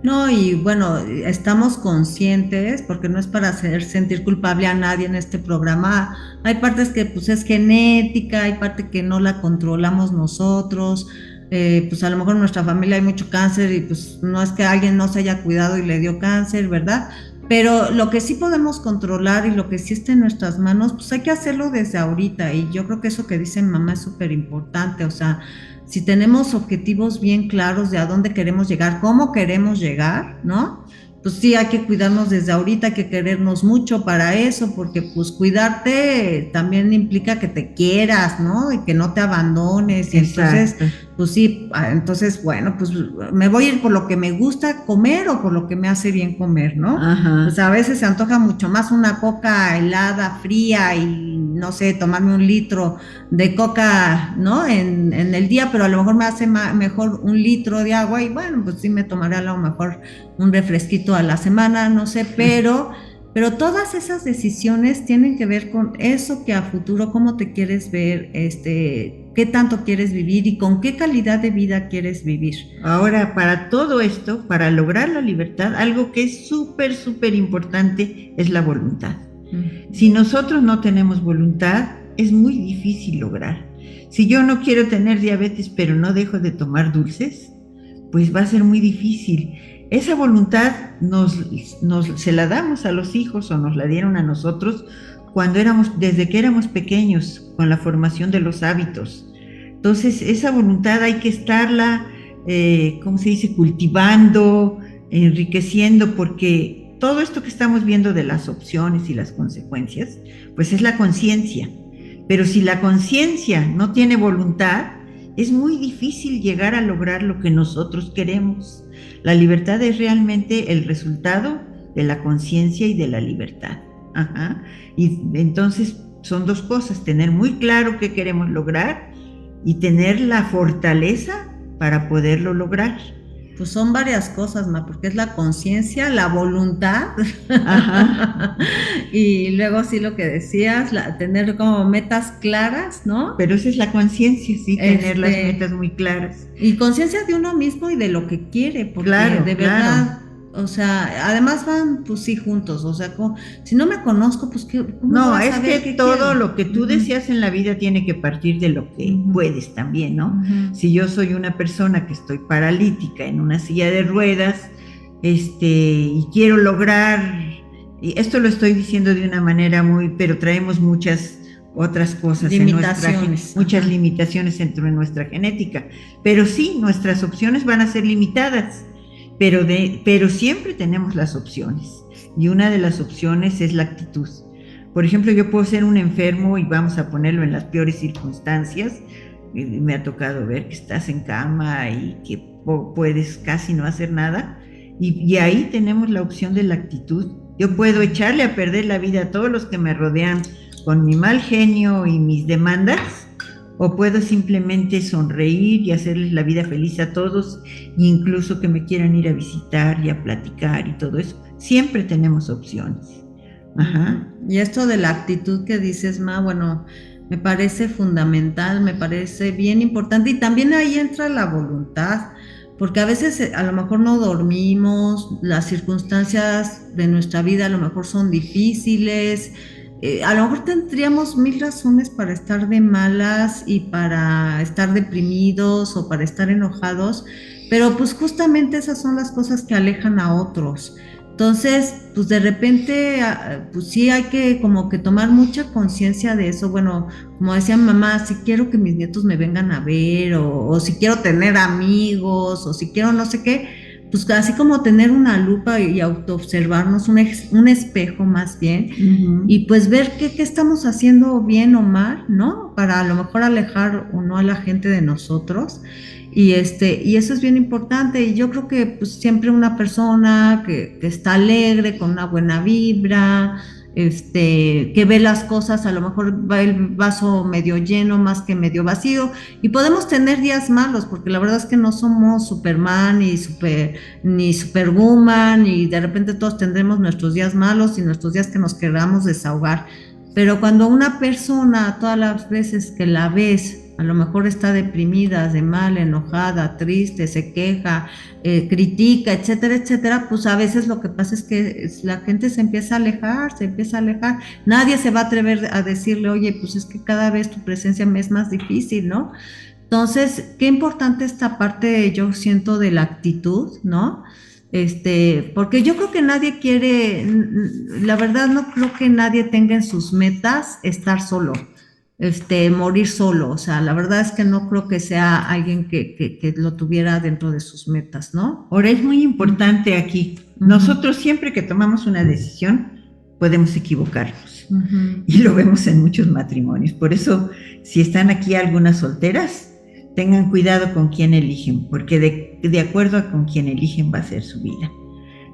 No, y bueno, estamos conscientes, porque no es para hacer sentir culpable a nadie en este programa. Hay partes que pues es genética, hay parte que no la controlamos nosotros. Pues a lo mejor en nuestra familia hay mucho cáncer y pues no es que alguien no se haya cuidado y le dio cáncer, ¿verdad? Pero lo que sí podemos controlar y lo que sí está en nuestras manos, pues hay que hacerlo desde ahorita. Y yo creo que eso que dice mamá es súper importante. O sea, si tenemos objetivos bien claros de a dónde queremos llegar, cómo queremos llegar, ¿no? Pues sí, hay que cuidarnos desde ahorita, hay que querernos mucho para eso, porque pues cuidarte también implica que te quieras, ¿no? Y que no te abandones. Y entonces, pues sí, entonces, bueno, pues me voy a ir por lo que me gusta comer o por lo que me hace bien comer, ¿no? Ajá. Pues a veces se antoja mucho más una coca helada, fría y no sé, tomarme 1 litro de coca, ¿no? En el día, pero a lo mejor me hace mejor 1 litro de agua y bueno, pues sí me tomaré a lo mejor un refresquito a la semana, no sé, pero todas esas decisiones tienen que ver con eso que a futuro, cómo te quieres ver, qué tanto quieres vivir y con qué calidad de vida quieres vivir. Ahora, para todo esto, para lograr la libertad, algo que es súper, súper importante es la voluntad. Si nosotros no tenemos voluntad, es muy difícil lograr. Si yo no quiero tener diabetes, pero no dejo de tomar dulces, pues va a ser muy difícil. Esa voluntad se la damos a los hijos o nos la dieron a nosotros desde que éramos pequeños, con la formación de los hábitos. Entonces, esa voluntad hay que estarla, ¿cómo se dice?, cultivando, enriqueciendo, porque todo esto que estamos viendo de las opciones y las consecuencias, pues es la conciencia. Pero si la conciencia no tiene voluntad, es muy difícil llegar a lograr lo que nosotros queremos. La libertad es realmente el resultado de la conciencia y de la libertad. Ajá. Y entonces son 2 cosas, tener muy claro qué queremos lograr y tener la fortaleza para poderlo lograr. Pues son varias cosas, porque es la conciencia, la voluntad, ajá, y luego sí lo que decías, tener como metas claras, ¿no? Pero esa es la conciencia, sí, tener las metas muy claras. Y conciencia de uno mismo y de lo que quiere, porque de verdad, o sea, además van, pues sí, juntos, o sea, si no me conozco, pues ¿cómo no, es que todo quiero? Lo que tú deseas en la vida tiene que partir de lo que puedes también, ¿no? Si yo soy una persona que estoy paralítica en una silla de ruedas, y quiero lograr, y esto lo estoy diciendo de una manera pero traemos muchas otras cosas, muchas limitaciones dentro de nuestra genética, pero sí, nuestras opciones van a ser limitadas. Pero siempre tenemos las opciones, y una de las opciones es la actitud. Por ejemplo, yo puedo ser un enfermo y vamos a ponerlo en las peores circunstancias. Me ha tocado ver que estás en cama y que puedes casi no hacer nada, y ahí tenemos la opción de la actitud. Yo puedo echarle a perder la vida a todos los que me rodean con mi mal genio y mis demandas, o puedo simplemente sonreír y hacerles la vida feliz a todos, incluso que me quieran ir a visitar y a platicar y todo eso. Siempre tenemos opciones. Ajá. Y esto de la actitud que dices, Ma, bueno, me parece fundamental, me parece bien importante, y también ahí entra la voluntad, porque a veces a lo mejor no dormimos, las circunstancias de nuestra vida a lo mejor son difíciles, a lo mejor tendríamos 1000 razones para estar de malas y para estar deprimidos o para estar enojados, pero pues justamente esas son las cosas que alejan a otros. Entonces, pues de repente, pues sí hay que como que tomar mucha conciencia de eso. Bueno, como decía mamá, si quiero que mis nietos me vengan a ver, o si quiero tener amigos, o si quiero no sé qué, pues así como tener una lupa y autoobservarnos, un espejo más bien, y pues ver qué estamos haciendo bien o mal, ¿no? Para a lo mejor alejar o no a la gente de nosotros. Y eso es bien importante. Y yo creo que pues siempre una persona que está alegre, con una buena vibra, que ve las cosas, a lo mejor va el vaso medio lleno más que medio vacío, y podemos tener días malos, porque la verdad es que no somos Superman ni Superwoman, y de repente todos tendremos nuestros días malos y nuestros días que nos queramos desahogar. Pero cuando una persona, todas las veces que la ves, a lo mejor está deprimida, de mal, enojada, triste, se queja, critica, etcétera, etcétera, pues a veces lo que pasa es que la gente se empieza a alejar. Nadie se va a atrever a decirle, oye, pues es que cada vez tu presencia me es más difícil, ¿no? Entonces, qué importante esta parte, yo siento, de la actitud, ¿no? Porque yo creo que nadie quiere, la verdad no creo que nadie tenga en sus metas estar solo, morir solo. O sea, la verdad es que no creo que sea alguien que lo tuviera dentro de sus metas, ¿no? Ahora, es muy importante aquí, nosotros siempre que tomamos una decisión podemos equivocarnos, y lo vemos en muchos matrimonios. Por eso, si están aquí algunas solteras, tengan cuidado con quién eligen, porque de acuerdo a con quién eligen va a ser su vida.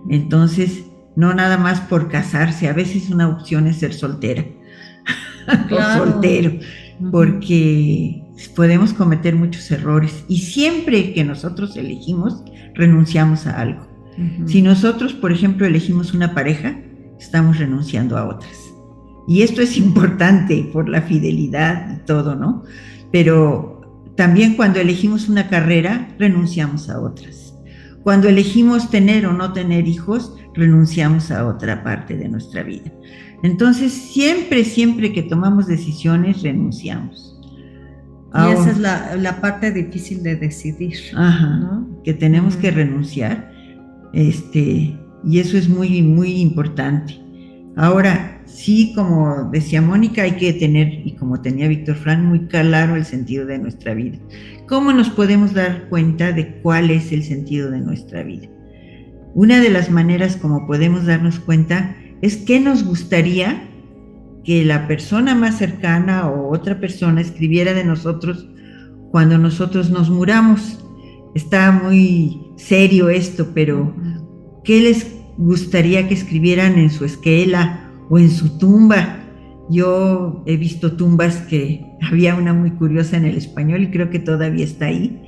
Entonces, no nada más por casarse, a veces una opción es ser soltera. Claro. O soltero, porque podemos cometer muchos errores, y siempre que nosotros elegimos, renunciamos a algo. Si nosotros, por ejemplo, elegimos una pareja, estamos renunciando a otras. Y esto es importante por la fidelidad y todo, ¿no? Pero también cuando elegimos una carrera, renunciamos a otras. Cuando elegimos tener o no tener hijos, renunciamos a otra parte de nuestra vida. Entonces, siempre que tomamos decisiones, renunciamos. Y esa es la parte difícil de decidir. ¿No? Que tenemos que renunciar. Y eso es muy, muy importante. Ahora, sí, como decía Mónica, hay que tener, y como tenía Víctor Frank, muy claro el sentido de nuestra vida. ¿Cómo nos podemos dar cuenta de cuál es el sentido de nuestra vida? Una de las maneras como podemos darnos cuenta es qué nos gustaría que la persona más cercana o otra persona escribiera de nosotros cuando nosotros nos muramos. Está muy serio esto, pero ¿qué les gustaría que escribieran en su esquela o en su tumba? Yo he visto tumbas que había una muy curiosa en el español, y creo que todavía está ahí,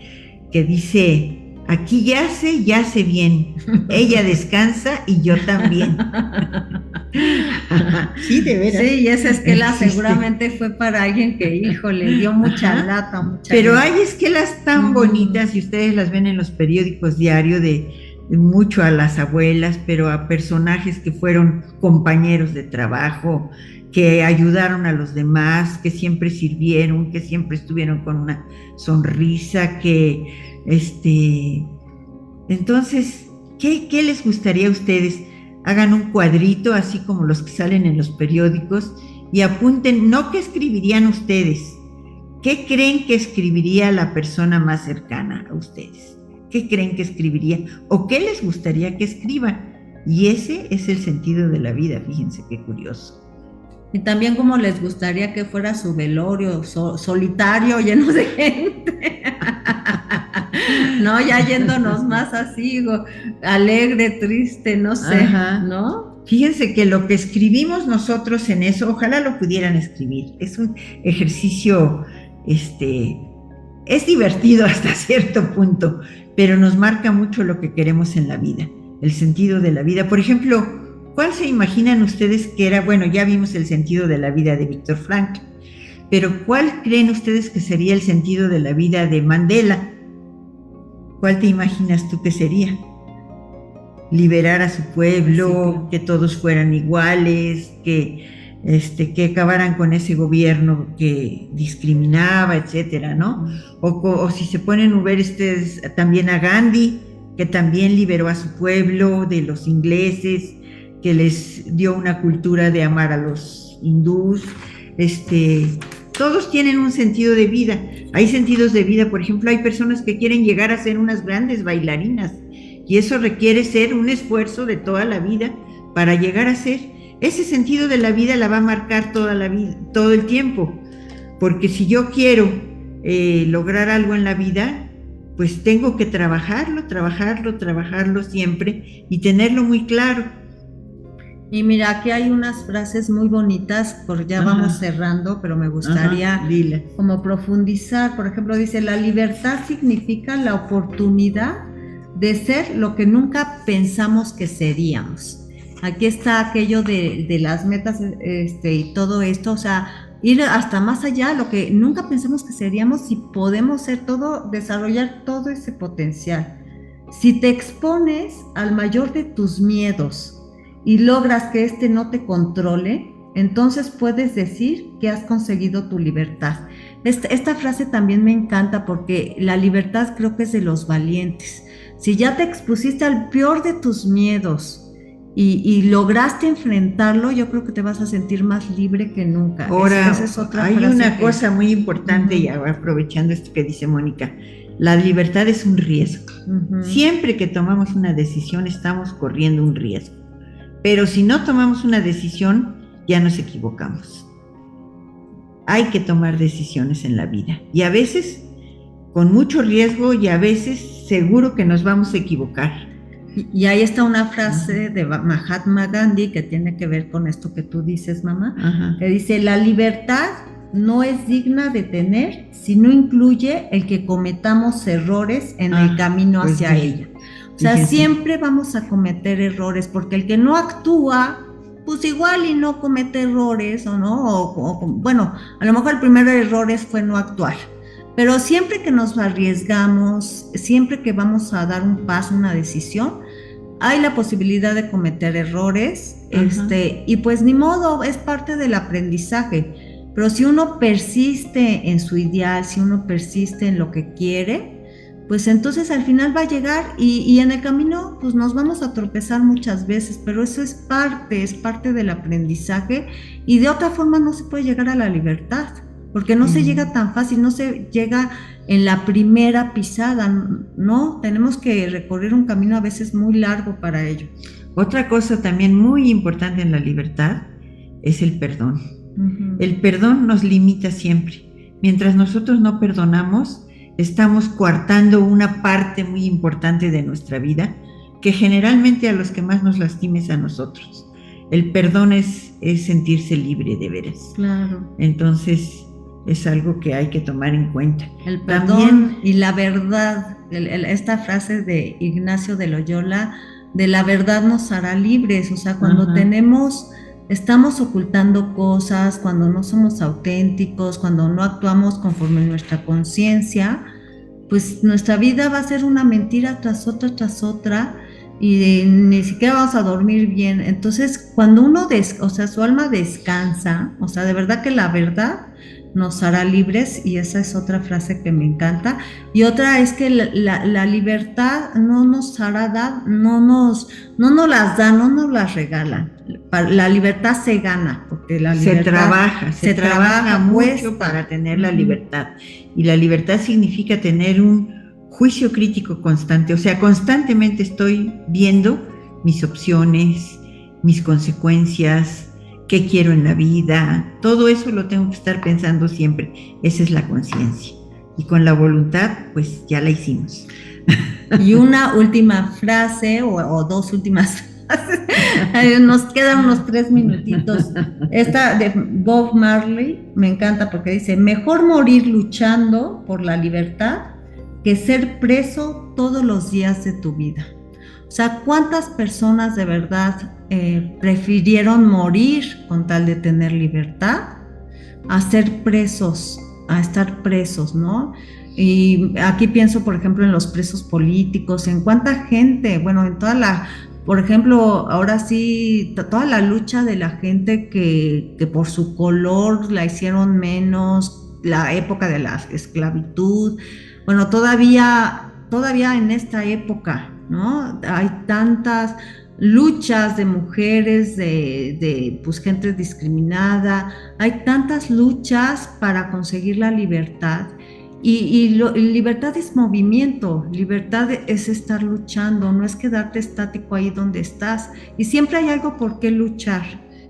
que dice: aquí yace bien, ella descansa y yo también. Sí, de veras. Sí, y esa esquela seguramente fue para alguien que, le dio mucha lata. Pero hay esquelas tan bonitas, y ustedes las ven en los periódicos diarios, de mucho a las abuelas, pero a personajes que fueron compañeros de trabajo, que ayudaron a los demás, que siempre sirvieron, que siempre estuvieron con una sonrisa, que entonces, ¿qué les gustaría a ustedes? Hagan un cuadrito, así como los que salen en los periódicos, y apunten, no qué escribirían ustedes, qué creen que escribiría la persona más cercana a ustedes, qué creen que escribiría, o qué les gustaría que escriban. Y ese es el sentido de la vida, fíjense qué curioso. Y también cómo les gustaría que fuera su velorio, solitario, lleno de gente. No, ya yéndonos más así, alegre, triste, no sé, ¿no? Fíjense que lo que escribimos nosotros en eso, ojalá lo pudieran escribir. Es un ejercicio, es divertido hasta cierto punto, pero nos marca mucho lo que queremos en la vida, el sentido de la vida. Por ejemplo, ¿cuál se imaginan ustedes que era? Bueno, ya vimos el sentido de la vida de Víctor Frank, pero ¿cuál creen ustedes que sería el sentido de la vida de Mandela? ¿Cuál te imaginas tú que sería? Liberar a su pueblo, que todos fueran iguales, que acabaran con ese gobierno que discriminaba, etcétera, ¿no? O si se ponen a ver también a Gandhi, que también liberó a su pueblo de los ingleses, que les dio una cultura de amar a los hindús. Todos tienen un sentido de vida. Hay sentidos de vida, por ejemplo, hay personas que quieren llegar a ser unas grandes bailarinas, y eso requiere ser un esfuerzo de toda la vida para llegar a ser. Ese sentido de la vida la va a marcar toda la vida, todo el tiempo, porque si yo quiero lograr algo en la vida, pues tengo que trabajarlo siempre y tenerlo muy claro. Y mira, aquí hay unas frases muy bonitas, porque ya vamos cerrando, pero me gustaría como profundizar. Por ejemplo, dice, la libertad significa la oportunidad de ser lo que nunca pensamos que seríamos. Aquí está aquello de las metas y todo esto, o sea, ir hasta más allá, lo que nunca pensamos que seríamos, si podemos ser todo, desarrollar todo ese potencial. Si te expones al mayor de tus miedos y logras que este no te controle, entonces puedes decir que has conseguido tu libertad. Esta frase también me encanta porque la libertad creo que es de los valientes. Si ya te expusiste al peor de tus miedos y lograste enfrentarlo, yo creo que te vas a sentir más libre que nunca. Ahora, esa es otra hay frase una cosa muy importante, y aprovechando esto que dice Mónica, la libertad es un riesgo. Siempre que tomamos una decisión estamos corriendo un riesgo, pero si no tomamos una decisión ya nos equivocamos. Hay que tomar decisiones en la vida, y a veces con mucho riesgo, y a veces seguro que nos vamos a equivocar. Y ahí está una frase de Mahatma Gandhi que tiene que ver con esto que tú dices, mamá, que dice, la libertad no es digna de tener si no incluye el que cometamos errores en el camino hacia ella. O sea, siempre vamos a cometer errores, porque el que no actúa, pues igual y no comete errores, o no, bueno, a lo mejor el primer error fue no actuar. Pero siempre que nos arriesgamos, siempre que vamos a dar un paso, una decisión, hay la posibilidad de cometer errores, y pues ni modo, es parte del aprendizaje. Pero si uno persiste en su ideal, si uno persiste en lo que quiere, pues entonces al final va a llegar y en el camino pues nos vamos a tropezar muchas veces, pero eso es parte del aprendizaje, y de otra forma no se puede llegar a la libertad. Porque no se llega tan fácil, no se llega en la primera pisada, ¿no? Tenemos que recorrer un camino a veces muy largo para ello. Otra cosa también muy importante en la libertad es el perdón. El perdón nos limita siempre. Mientras nosotros no perdonamos, estamos coartando una parte muy importante de nuestra vida, que generalmente a los que más nos lastima es a nosotros. El perdón es sentirse libre de veras. Claro. Entonces, es algo que hay que tomar en cuenta. El perdón también, y la verdad, esta frase de Ignacio de Loyola, de la verdad nos hará libres. O sea, cuando estamos ocultando cosas, cuando no somos auténticos, cuando no actuamos conforme nuestra conciencia, pues nuestra vida va a ser una mentira tras otra, y ni siquiera vamos a dormir bien. Entonces, cuando uno, su alma descansa, o sea, de verdad que la verdad nos hará libres, y esa es otra frase que me encanta. Y otra es que la libertad no nos hará no nos las da, no nos las regala. La libertad se gana, porque la libertad se trabaja mucho para tener la libertad. Y la libertad significa tener un juicio crítico constante, o sea, constantemente estoy viendo mis opciones, mis consecuencias, qué quiero en la vida, todo eso lo tengo que estar pensando siempre. Esa es la conciencia. Y con la voluntad, pues ya la hicimos. Y una última frase, o dos últimas frases, nos quedan unos 3 minutitos. Esta de Bob Marley me encanta, porque dice, mejor morir luchando por la libertad que ser preso todos los días de tu vida. O sea, ¿cuántas personas de verdad prefirieron morir con tal de tener libertad a ser presos, a estar presos, ¿no? Y aquí pienso, por ejemplo, en los presos políticos, en cuánta gente, bueno, en toda por ejemplo, ahora sí, toda la lucha de la gente que por su color la hicieron menos, la época de la esclavitud. Bueno, todavía en esta época, ¿no? Hay tantas luchas de mujeres, de pues gente discriminada, hay tantas luchas para conseguir la libertad, Y libertad es movimiento, libertad es estar luchando, no es quedarte estático ahí donde estás. Y siempre hay algo por qué luchar.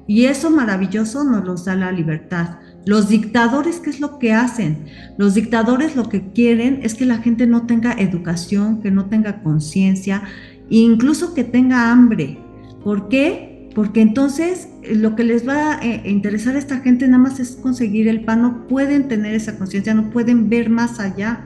Y eso maravilloso nos lo da la libertad. Los dictadores, ¿qué es lo que hacen? Los dictadores lo que quieren es que la gente no tenga educación, que no tenga conciencia, e incluso que tenga hambre. ¿Por qué? Porque entonces lo que les va a interesar a esta gente nada más es conseguir el pan, no pueden tener esa conciencia, no pueden ver más allá.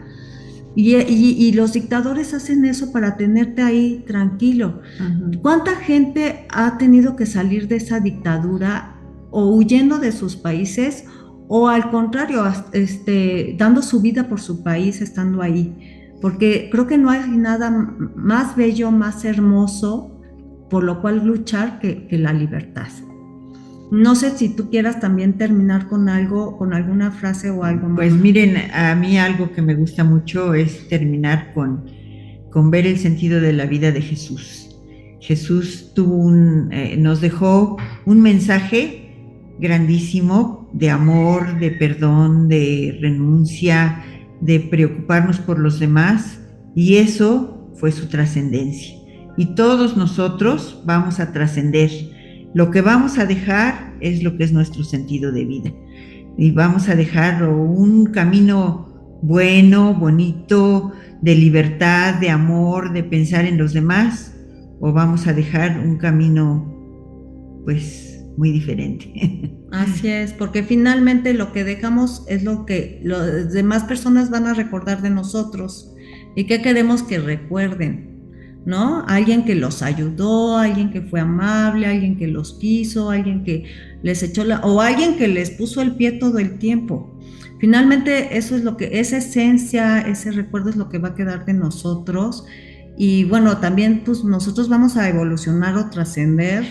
Y los dictadores hacen eso para tenerte ahí tranquilo. Uh-huh. ¿Cuánta gente ha tenido que salir de esa dictadura o huyendo de sus países o al contrario, dando su vida por su país estando ahí? Porque creo que no hay nada más bello, más hermoso por lo cual luchar que la libertad. No sé si tú quieras también terminar con algo, con alguna frase o algo más. Pues miren, a mí algo que me gusta mucho es terminar con ver el sentido de la vida de Jesús. Jesús nos dejó un mensaje grandísimo de amor, de perdón, de renuncia, de preocuparnos por los demás, y eso fue su trascendencia. Y todos nosotros vamos a trascender. Lo que vamos a dejar es lo que es nuestro sentido de vida. Y vamos a dejar un camino bueno, bonito, de libertad, de amor, de pensar en los demás, o vamos a dejar un camino, pues, muy diferente. Así es, porque finalmente lo que dejamos es lo que las demás personas van a recordar de nosotros. ¿Y qué queremos que recuerden? ¿No? Alguien que los ayudó, alguien que fue amable, alguien que los quiso, alguien que les echó o alguien que les puso el pie todo el tiempo. Finalmente eso es lo que, esa esencia, ese recuerdo es lo que va a quedar de nosotros. Y bueno, también pues nosotros vamos a evolucionar o trascender,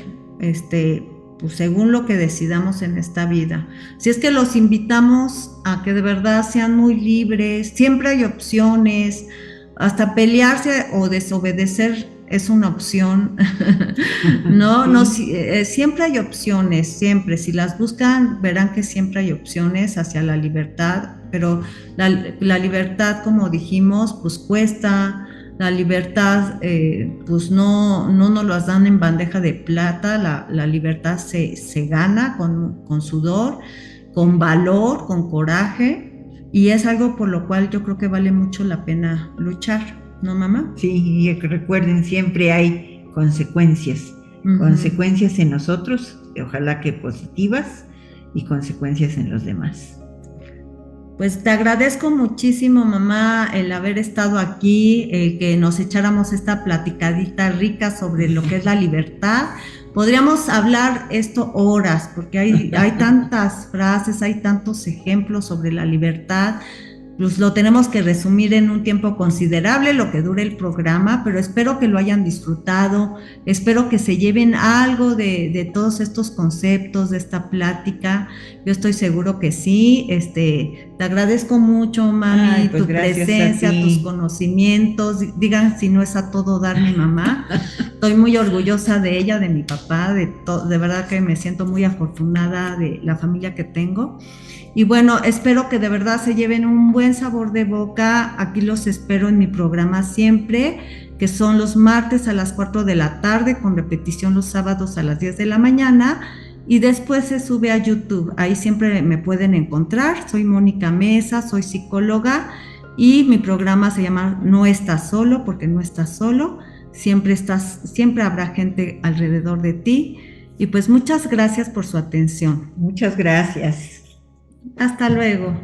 pues según lo que decidamos en esta vida. Si es que los invitamos a que de verdad sean muy libres, siempre hay opciones. Hasta pelearse o desobedecer es una opción, ¿no? Siempre hay opciones, siempre. Si las buscan, verán que siempre hay opciones hacia la libertad, pero la libertad, como dijimos, pues cuesta. La libertad, pues no nos las dan en bandeja de plata. La libertad se gana con sudor, con valor, con coraje. Y es algo por lo cual yo creo que vale mucho la pena luchar, ¿no, mamá? Sí, y recuerden, siempre hay consecuencias. Uh-huh. Consecuencias en nosotros, ojalá que positivas, y consecuencias en los demás. Pues te agradezco muchísimo, mamá, el haber estado aquí, el que nos echáramos esta platicadita rica sobre lo que es la libertad. Podríamos hablar esto horas, porque hay tantas frases, hay tantos ejemplos sobre la libertad. Pues lo tenemos que resumir en un tiempo considerable, lo que dure el programa, pero espero que lo hayan disfrutado, espero que se lleven algo de todos estos conceptos, de esta plática. Yo estoy seguro que sí. Te agradezco mucho, mami, tu presencia, tus conocimientos. Digan si no es a todo dar mi mamá. Estoy muy orgullosa de ella, de mi papá, de verdad que me siento muy afortunada de la familia que tengo. Y bueno, espero que de verdad se lleven un buen sabor de boca. Aquí los espero en mi programa siempre, que son los martes a las 4 de la tarde, con repetición los sábados a las 10 de la mañana. Y después se sube a YouTube. Ahí siempre me pueden encontrar. Soy Mónica Mesa, soy psicóloga. Y mi programa se llama No Estás Solo, porque no estás solo. Siempre habrá gente alrededor de ti. Y pues muchas gracias por su atención. Muchas gracias. Hasta luego.